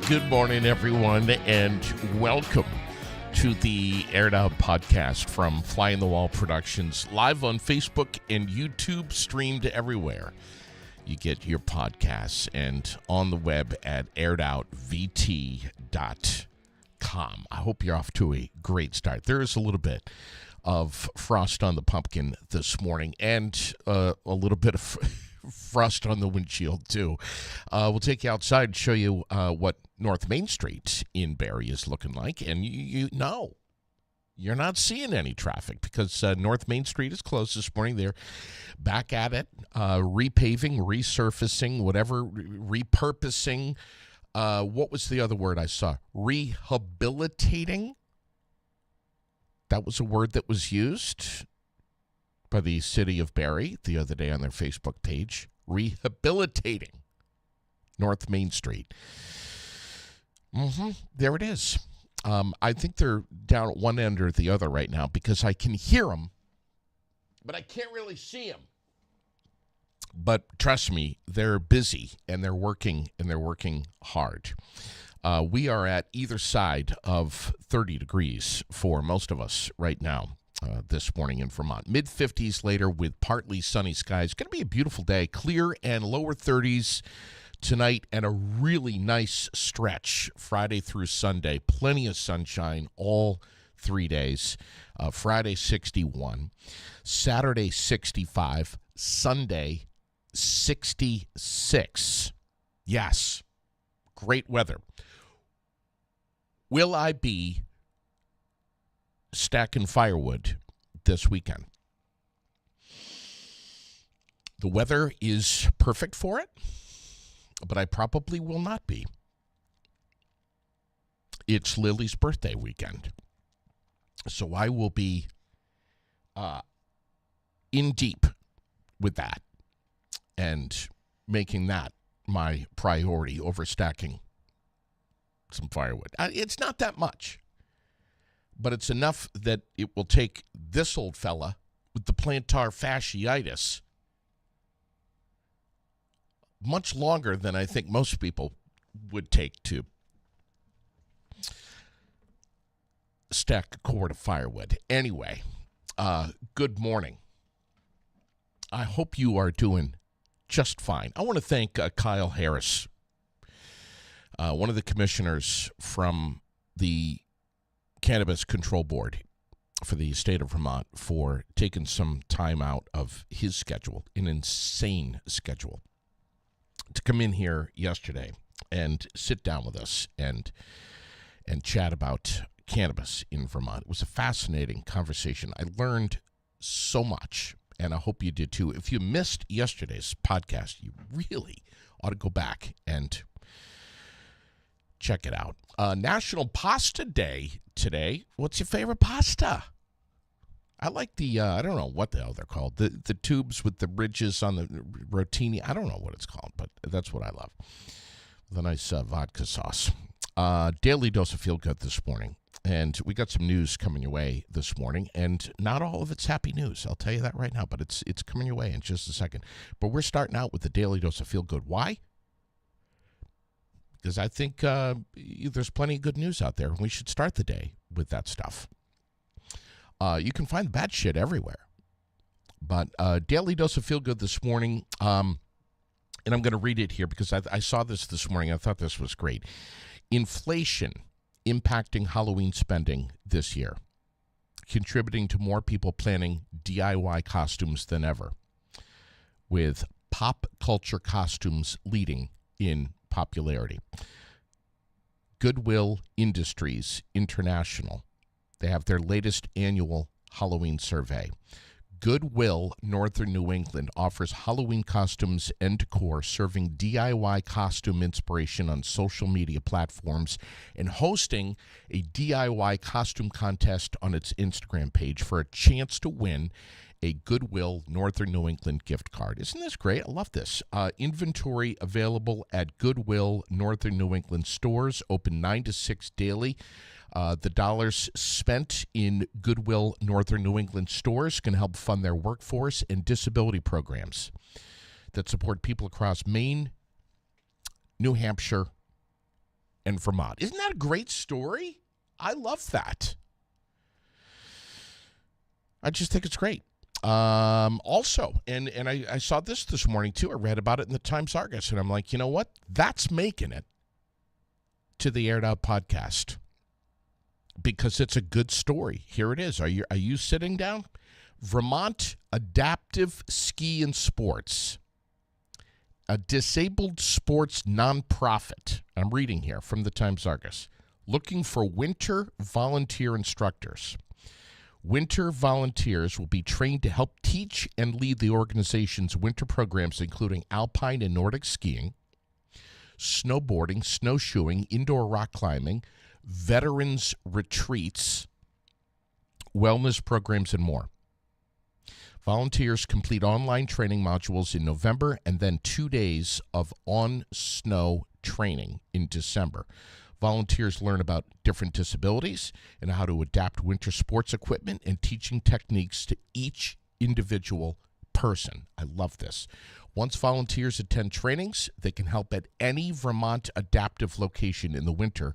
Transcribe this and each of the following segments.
Good morning, everyone, and welcome to the Aired Out podcast from Fly in the Wall Productions, live on Facebook and YouTube, streamed everywhere. You get your podcasts and on the web at airedoutVT.com. I hope you're off to a great start. There is a little bit of frost on the pumpkin this morning and a little bit of frost on the windshield, too. We'll take you outside and show you what North Main Street in Barrie is looking like. And you know, you're not seeing any traffic because North Main Street is closed this morning. They're back at it, repaving, resurfacing, whatever, repurposing. What was the other word I saw? Rehabilitating? That was a word that was used by the city of Barrie the other day on their Facebook page. Rehabilitating North Main Street. There it is. I think they're down at one end or the other right now because I can hear them, but I can't really see them. But trust me, they're busy and they're working hard. We are at either side of 30 degrees for most of us right now this morning in Vermont. Mid-50s later with partly sunny skies. Going to be a beautiful day. Clear and lower 30s tonight and a really nice stretch Friday through Sunday. Plenty of sunshine all 3 days. Friday, 61. Saturday, 65. Sunday, 66. Yes, great weather. Will I be stacking firewood this weekend? The weather is perfect for it, but I probably will not be. It's Lily's birthday weekend, so I will be in deep with that and making that my priority over stacking some firewood. It's not that much, but it's enough that it will take this old fella with the plantar fasciitis much longer than I think most people would take to stack a cord of firewood. Anyway, good morning. I hope you are doing just fine. I want to thank Kyle Harris, one of the commissioners from the Cannabis Control Board for the state of Vermont, for taking some time out of his schedule, an insane schedule, to come in here yesterday and sit down with us and chat about cannabis in Vermont. It was a fascinating conversation. I learned so much, and I hope you did too. If you missed yesterday's podcast, you really ought to go back and check it out. National Pasta Day today. What's your favorite pasta? I like the, I don't know what the hell they're called. The tubes with the ridges on the rotini. I don't know what it's called, but that's what I love. The nice vodka sauce. Daily dose of feel good this morning. And we got some news coming your way this morning. And not all of it's happy news. I'll tell you that right now. But it's coming your way in just a second. But we're starting out with the daily dose of feel good. Why? Because I think there's plenty of good news out there. And we should start the day with that stuff. You can find the bad shit everywhere. But daily dose of feel good this morning. And I'm going to read it here because I saw this morning. I thought this was great. Inflation impacting Halloween spending this year, contributing to more people planning DIY costumes than ever, with pop culture costumes leading in popularity. Goodwill Industries International, they have their latest annual Halloween survey. Goodwill Northern New England offers Halloween costumes and decor, serving DIY costume inspiration on social media platforms and hosting a DIY costume contest on its Instagram page for a chance to win a Goodwill Northern New England gift card. Isn't this great? I love this. Inventory available at Goodwill Northern New England stores, open 9 to 6 daily. The dollars spent in Goodwill Northern New England stores can help fund their workforce and disability programs that support people across Maine, New Hampshire, and Vermont. Isn't that a great story? I love that. I just think it's great. Also, and I saw this morning too. I read about it in the Times-Argus, and I'm like, you know what? That's making it to the Aired Out podcast because it's a good story. Here it is. Are you sitting down? Vermont Adaptive Ski and Sports, a disabled sports nonprofit. I'm reading here from the Times-Argus, looking for winter volunteer instructors. Winter volunteers will be trained to help teach and lead the organization's winter programs, including alpine and Nordic skiing, snowboarding, snowshoeing, indoor rock climbing, veterans retreats, wellness programs, and more. Volunteers complete online training modules in November and then 2 days of on-snow training in December. Volunteers learn about different disabilities and how to adapt winter sports equipment and teaching techniques to each individual person. I love this. Once volunteers attend trainings, they can help at any Vermont adaptive location in the winter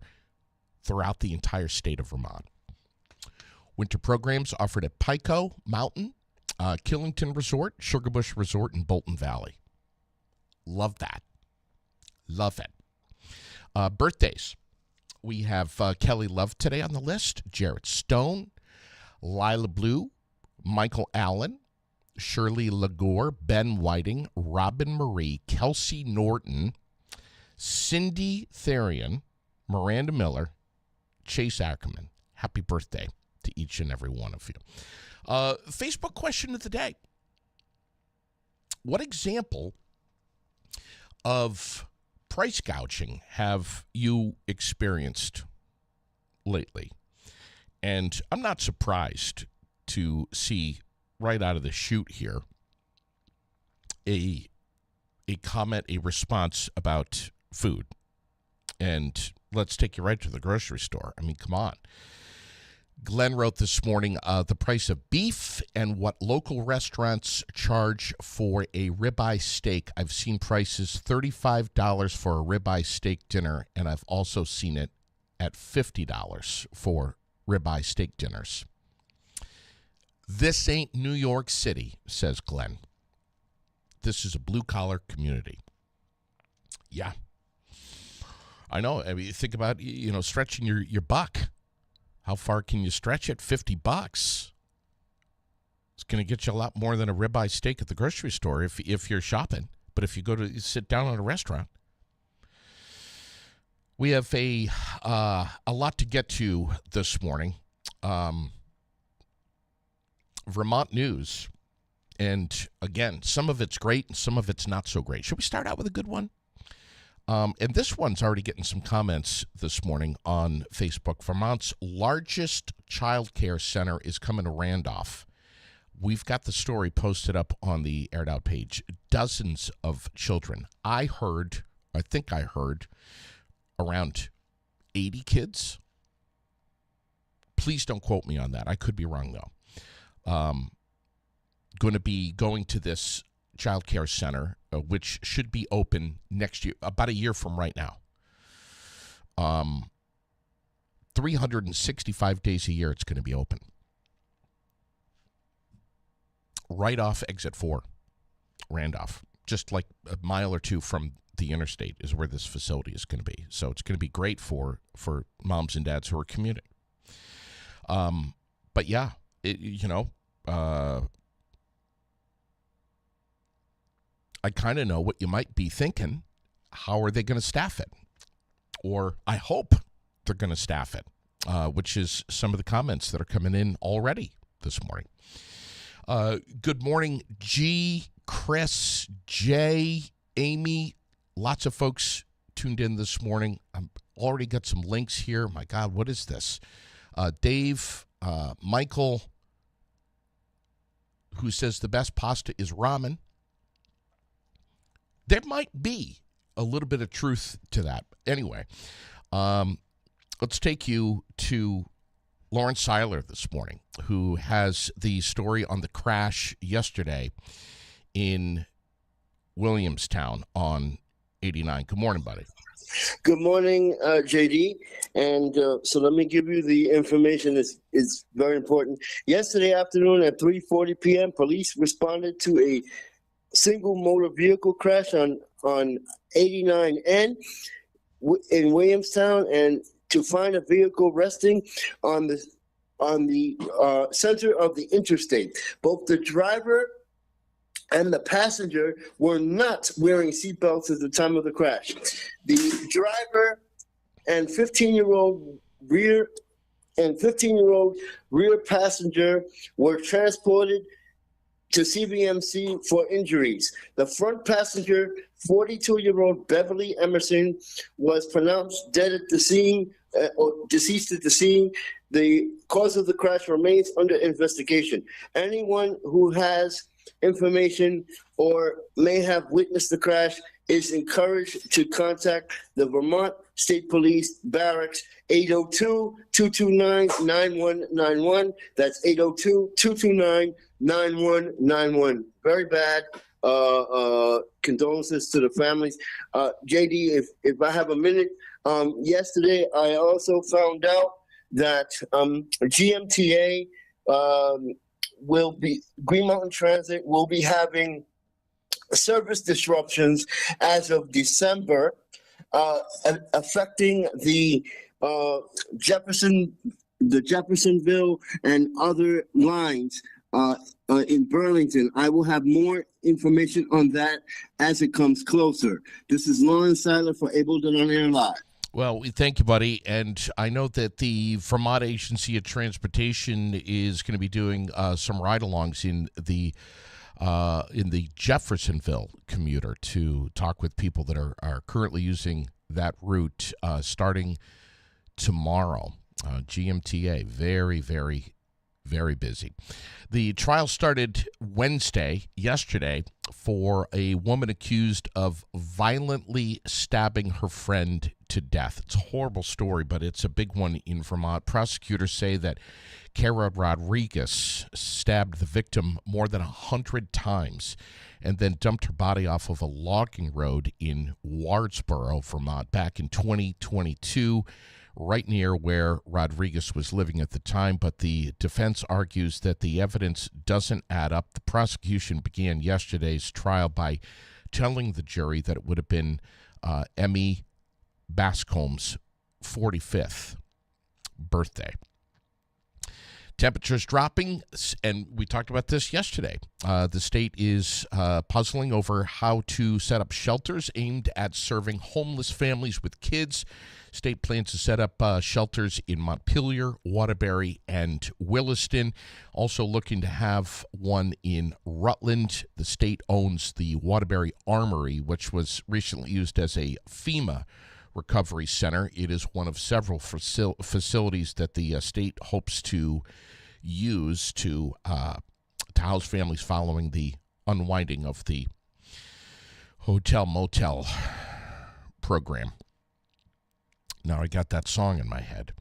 throughout the entire state of Vermont. Winter programs offered at Pico Mountain, Killington Resort, Sugarbush Resort, and Bolton Valley. Love that. Love it. Birthdays. We have Kelly Love today on the list, Jarrett Stone, Lila Blue, Michael Allen, Shirley Lagore, Ben Whiting, Robin Marie, Kelsey Norton, Cindy Therian, Miranda Miller, Chase Ackerman. Happy birthday to each and every one of you. Facebook question of the day. What example of price gouging have you experienced lately? And I'm not surprised to see right out of the chute here a comment, a response about food. And let's take you right to the grocery store. I mean, come on. Glenn wrote this morning the price of beef and what local restaurants charge for a ribeye steak. I've seen prices $35 for a ribeye steak dinner, and I've also seen it at $50 for ribeye steak dinners. This ain't New York City, says Glenn. This is a blue-collar community. Yeah. I know. I mean, think about, stretching your buck. How far can you stretch it? $50. It's going to get you a lot more than a ribeye steak at the grocery store if you're shopping. But if you go to sit down at a restaurant, we have a lot to get to this morning. Vermont news, and again, some of it's great and some of it's not so great. Should we start out with a good one? And this one's already getting some comments this morning on Facebook. Vermont's largest child care center is coming to Randolph. We've got the story posted up on the Aired Out page. Dozens of children. I think I heard around 80 kids. Please don't quote me on that. I could be wrong, though. Going to be going to this child care center, which should be open next year, about a year from right now. 365 days a year it's going to be open. Right off exit 4, Randolph. Just like a mile or two from the interstate is where this facility is going to be. So it's going to be great for moms and dads who are commuting. But yeah, I kind of know what you might be thinking. How are they going to staff it? Or I hope they're going to staff it, which is some of the comments that are coming in already this morning. Good morning, G, Chris, Jay, Amy. Lots of folks tuned in this morning. I've already got some links here. My God, what is this? Dave, Michael, who says the best pasta is ramen. There might be a little bit of truth to that. Anyway, let's take you to Lauren Seiler this morning, who has the story on the crash yesterday in Williamstown on 89. Good morning, buddy. Good morning, JD. And so let me give you the information. It's very important. Yesterday afternoon at 3:40 p.m., police responded to a single motor vehicle crash on 89N in Williamstown, and to find a vehicle resting on the center of the interstate. Both the driver and the passenger were not wearing seatbelts at the time of the crash. The driver and 15-year-old rear passenger were transported to CVMC for injuries. The front passenger, 42-year-old Beverly Emerson, was pronounced dead at the scene or deceased at the scene. The cause of the crash remains under investigation. Anyone who has information or may have witnessed the crash is encouraged to contact the Vermont State Police Barracks 802-229-9191. That's 802-229-9191. Very bad. Condolences to the families. JD, if I have a minute, yesterday I also found out that GMTA Green Mountain Transit will be having service disruptions as of December, affecting the Jeffersonville and other lines in Burlington. I will have more information on that as it comes closer. This is Lawrence Seiler for Ableton on Air Live. Well, we thank you, buddy. And I know that the Vermont Agency of Transportation is going to be doing some ride-alongs in the Jeffersonville commuter to talk with people that are currently using that route starting tomorrow. GMTA, very, very, very busy. The trial started yesterday, for a woman accused of violently stabbing her friend to death. It's a horrible story, but it's a big one in Vermont. Prosecutors say that Kara Rodriguez stabbed the victim more than 100 times and then dumped her body off of a logging road in Wardsboro, Vermont, back in 2022, right near where Rodriguez was living at the time. But the defense argues that the evidence doesn't add up. The prosecution began yesterday's trial by telling the jury that it would have been Emmy Bascom's 45th birthday. Temperatures dropping, and we talked about this yesterday. The state is puzzling over how to set up shelters aimed at serving homeless families with kids. State plans to set up shelters in Montpelier, Waterbury, and Williston. Also looking to have one in Rutland. The state owns the Waterbury Armory, which was recently used as a FEMA recovery center. It is one of several facilities that the state hopes to use to house families following the unwinding of the hotel-motel program. Now I got that song in my head.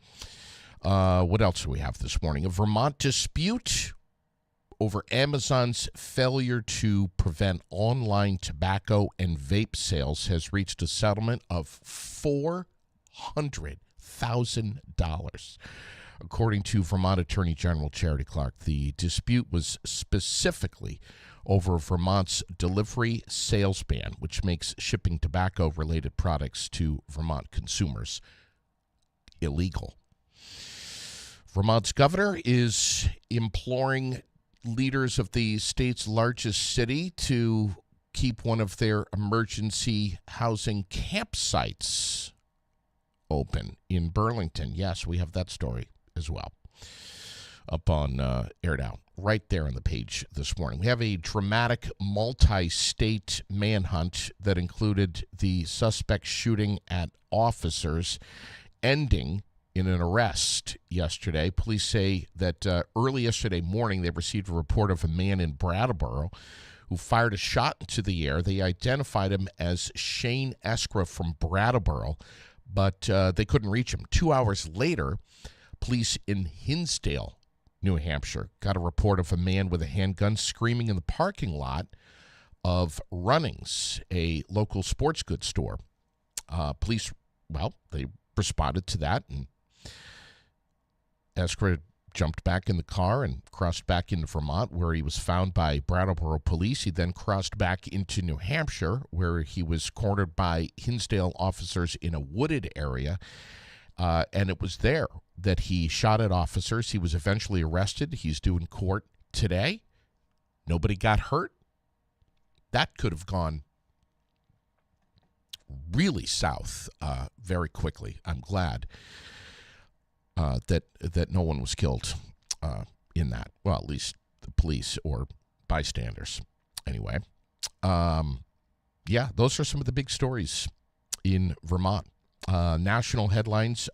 What else do we have this morning? A Vermont dispute over Amazon's failure to prevent online tobacco and vape sales has reached a settlement of $400,000. According to Vermont Attorney General Charity Clark, the dispute was specifically over Vermont's delivery sales ban, which makes shipping tobacco-related products to Vermont consumers illegal. Vermont's governor is imploring leaders of the state's largest city to keep one of their emergency housing campsites open in Burlington. Yes, we have that story as well up on Air Now, right there on the page this morning. We have a dramatic multi-state manhunt that included the suspect shooting at officers, ending in an arrest yesterday. Police say that early yesterday morning they received a report of a man in Brattleboro who fired a shot into the air. They identified him as Shane Eskra from Brattleboro, but they couldn't reach him. 2 hours later, police in Hinsdale, New Hampshire, got a report of a man with a handgun screaming in the parking lot of Runnings, a local sports goods store. Police, they responded to that, and Esquer jumped back in the car and crossed back into Vermont, where he was found by Brattleboro police. He then crossed back into New Hampshire, where he was cornered by Hinsdale officers in a wooded area. And it was there that he shot at officers. He was eventually arrested. He's due in court today. Nobody got hurt. That could have gone really south very quickly. I'm glad that no one was killed in that. Well, at least the police or bystanders. Anyway, those are some of the big stories in Vermont. National headlines.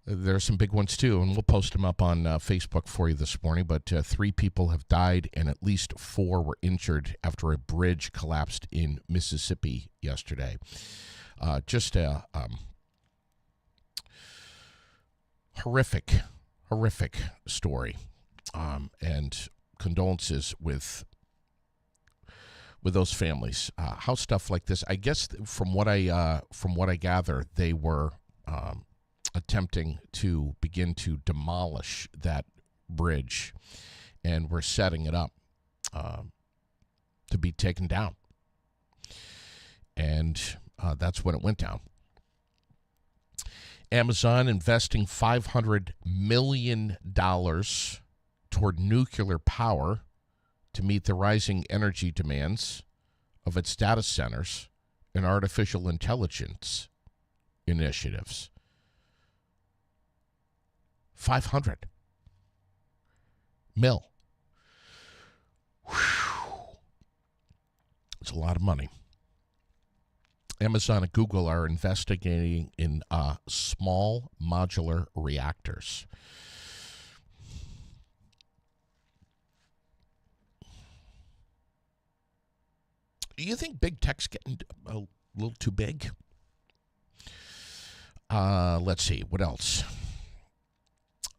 There are some big ones too, and we'll post them up on Facebook for you this morning. But 3 people have died and at least 4 were injured after a bridge collapsed in Mississippi yesterday. Just a horrific story, and condolences with those families. How stuff like this, I guess, from what I gather, they were attempting to begin to demolish that bridge, and were setting it up to be taken down, and that's when it went down. Amazon investing $500 million toward nuclear power to meet the rising energy demands of its data centers and artificial intelligence initiatives. 500 mil. Whew. It's a lot of money. Amazon and Google are investigating in small modular reactors. Do you think big tech's getting a little too big? Let's see. What else?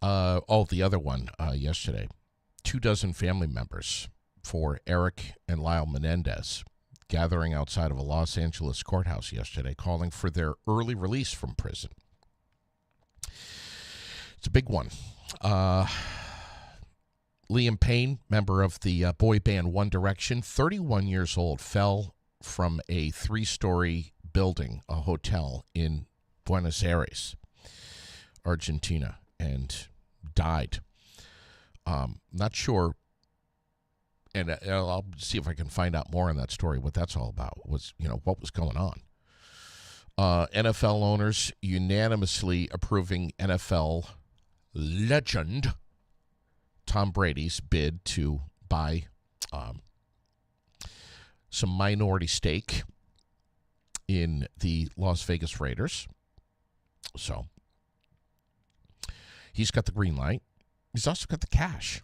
The other one yesterday. 24 family members for Eric and Lyle Menendez gathering outside of a Los Angeles courthouse yesterday, calling for their early release from prison. It's a big one. Liam Payne, member of the boy band One Direction, 31 years old, fell from a 3-story building, a hotel in Buenos Aires, Argentina, and died. Not sure, and I'll see if I can find out more on that story, what that's all about, what was going on. NFL owners unanimously approving NFL legend Tom Brady's bid to buy some minority stake in the Las Vegas Raiders. So he's got the green light. He's also got the cash.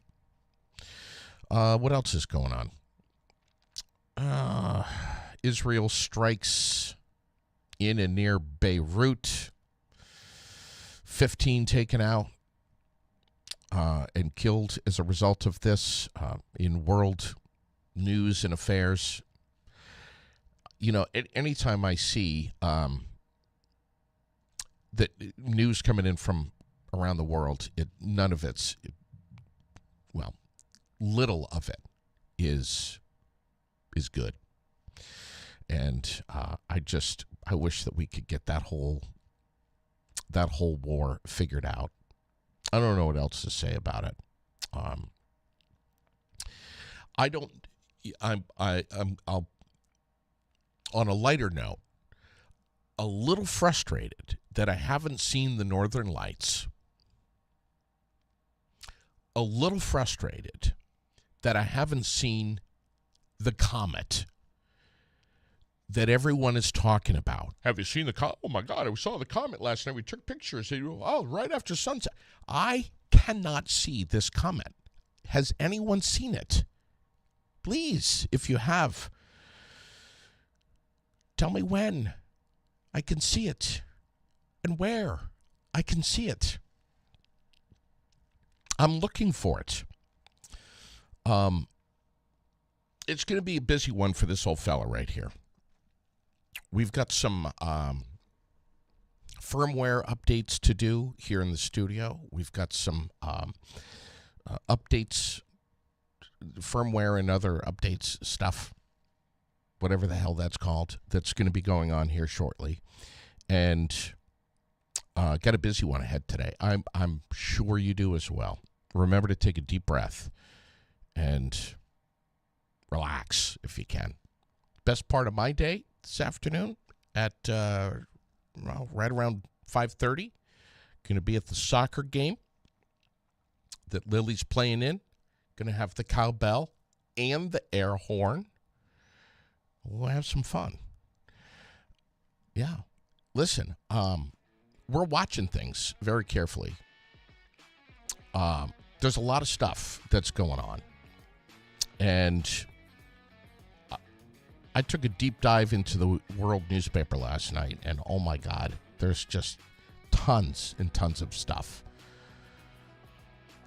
What else is going on? Israel strikes in and near Beirut. 15 taken out and killed as a result of this in world news and affairs. Anytime I see that news coming in from around the world, little of it is good. And I wish that we could get that whole war figured out. I don't know what else to say about it. I'll on a lighter note, a little frustrated that I haven't seen the Northern Lights. A little frustrated that I haven't seen the comet that everyone is talking about. Have you seen the comet? Oh, my God, I saw the comet last night. We took pictures. Right after sunset. I cannot see this comet. Has anyone seen it? Please, if you have, tell me when I can see it and where I can see it. I'm looking for it. it's going to be a busy one for this old fella right here. We've got some firmware updates to do here in the studio. We've got some updates, firmware and other updates stuff, whatever the hell that's called, that's going to be going on here shortly. And got a busy one ahead today. I'm sure you do as well. Remember to take a deep breath and relax if you can. Best part of my day this afternoon at right around 5:30. Going to be at the soccer game that Lily's playing in. Going to have the cowbell and the air horn. We'll have some fun. Yeah. Listen, we're watching things very carefully. There's a lot of stuff that's going on. And I took a deep dive into the World newspaper last night, and oh my God, there's just tons and tons of stuff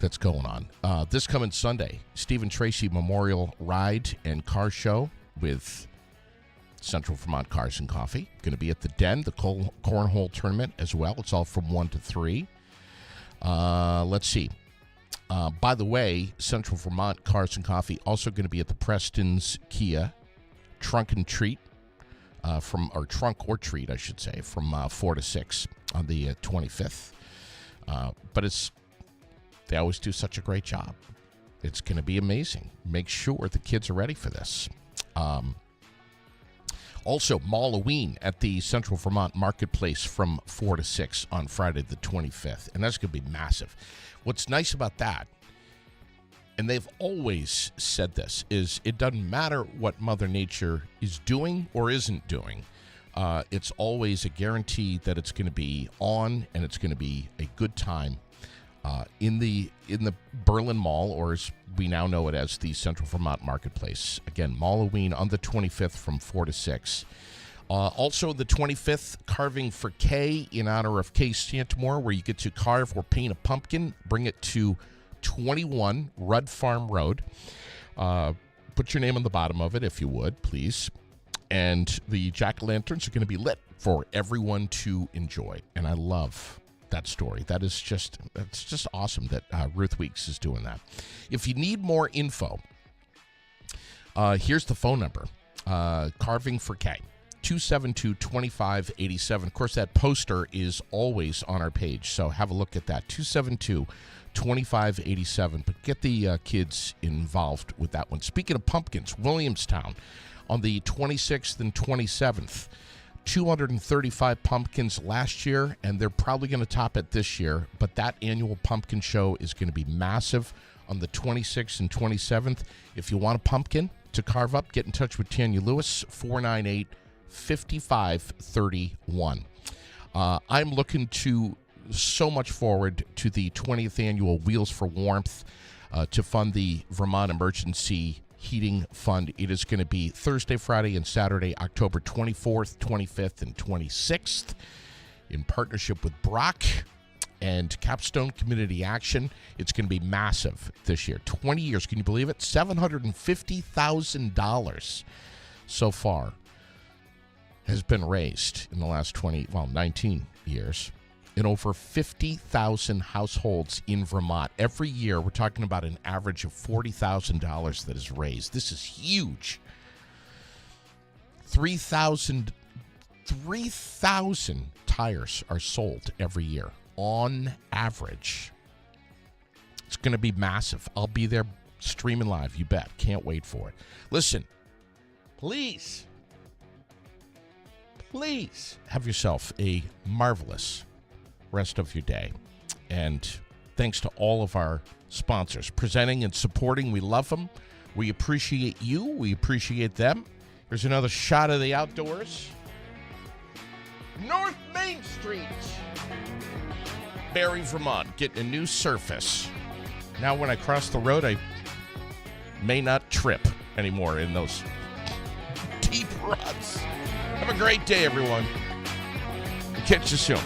that's going on. This coming Sunday, Stephen Tracy Memorial Ride and Car Show with Central Vermont Cars and Coffee. Going to be at the Den, the Cornhole Tournament as well. It's all from 1 to 3. Let's see. By the way, Central Vermont Cars and Coffee also going to be at the Preston's Kia Trunk and Treat, Trunk or Treat, I should say, from 4 to 6 on the 25th. But they always do such a great job. It's going to be amazing. Make sure the kids are ready for this. Also, Malloween at the Central Vermont Marketplace from 4 to 6 on Friday the 25th. And that's going to be massive. What's nice about that, and they've always said this, is it doesn't matter what Mother Nature is doing or isn't doing. It's always a guarantee that it's going to be on and it's going to be a good time in the Berlin Mall, or as we now know it as the Central Vermont Marketplace. Again, Malloween on the 25th from 4 to 6. Also, the 25th, Carving for Kay in honor of Kay Santamore, where you get to carve or paint a pumpkin. Bring it to 21 Rudd Farm Road. Put your name on the bottom of it, if you would, please. And the jack-o'-lanterns are going to be lit for everyone to enjoy. And I love that story. That's just awesome that Ruth Weeks is doing that. If you need more info, here's the phone number. Carving for Kay. 272-2587. Of course, that poster is always on our page, so have a look at that. 272-2587. But get the kids involved with that one. Speaking of pumpkins, Williamstown on the 26th and 27th. 235 pumpkins last year, and they're probably going to top it this year. But that annual pumpkin show is going to be massive on the 26th and 27th. If you want a pumpkin to carve up, get in touch with Tanya Lewis, 498-5531. I'm looking so much forward to the 20th annual Wheels for Warmth to fund the Vermont Emergency Heating Fund. It is going to be Thursday, Friday, and Saturday, October 24th, 25th, and 26th, in partnership with Brock and Capstone Community Action. It's going to be massive this year. 20 years, can you believe it? $750,000 so far has been raised in the last 19 years in over 50,000 households in Vermont. Every year, we're talking about an average of $40,000 that is raised. This is huge. 3,000 tires are sold every year on average. It's going to be massive. I'll be there streaming live, you bet. Can't wait for it. Listen, please have yourself a marvelous rest of your day. And thanks to all of our sponsors presenting and supporting. We love them. We appreciate you. We appreciate them. Here's another shot of the outdoors. North Main Street, Barrie, Vermont, getting a new surface. Now when I cross the road, I may not trip anymore in those deep ruts. Have a great day, everyone. Catch you soon.